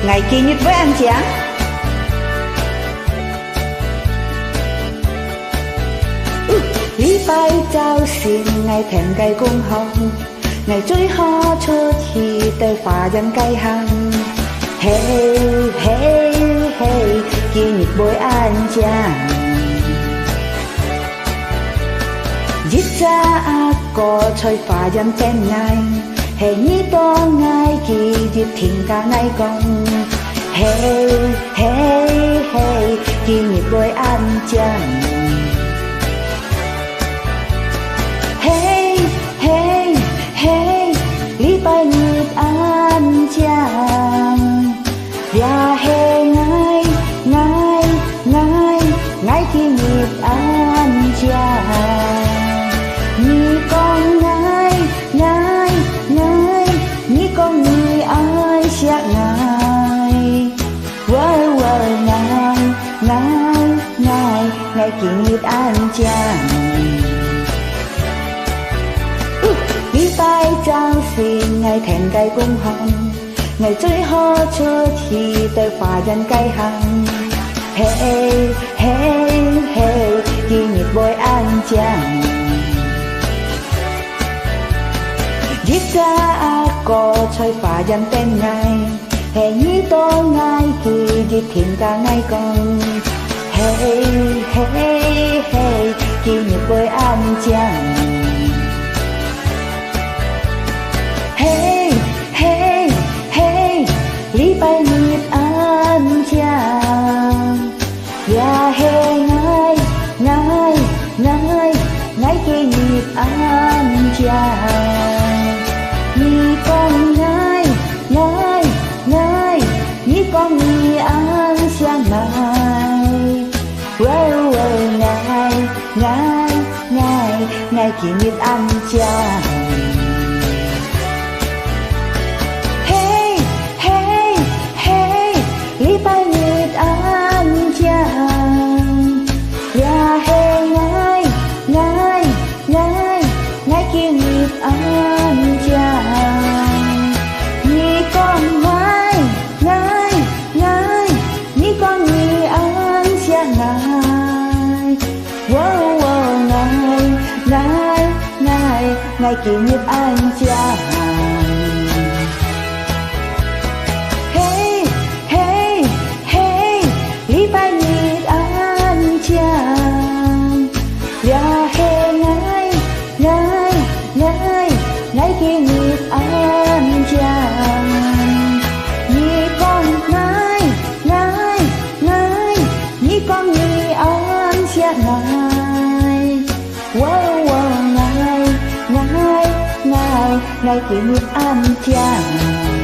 ngày kỷ niệm với anh chàng. Lý bái giao善ngày thèm cây cung hồng, ngày追呵出氣對華人計行。Hey hey hey，紀念會安詳。日咋個吹華人正藝，係呢多愛紀念天家愛講。Hey hey hey，紀念會安詳。Hey hey hey，禮拜日安詳。呀嘿愛愛愛愛紀念安詳。你講愛愛愛，你講你愛錫愛。愛紀念安詳。禮拜giao善ngày thèm cây cung hồng, ngày追呵出氣對華人計行。Hey hey hey，紀念會安詳。日咋個吹華人正藝，係呢多愛紀念天家愛講。Hey hey hey，紀念會安詳。Hey hey hey，禮拜日安詳。呀嘿愛愛愛愛紀念安詳。你講愛愛愛，你講你安詳愛。愛紀念安詳。Ngày kỷ niệm an詳. Hey hey hey，禮拜日安詳。呀嘿愛愛愛愛紀念安詳。你講愛愛愛，你講你安詳愛。ngày kỷ niệm an詳.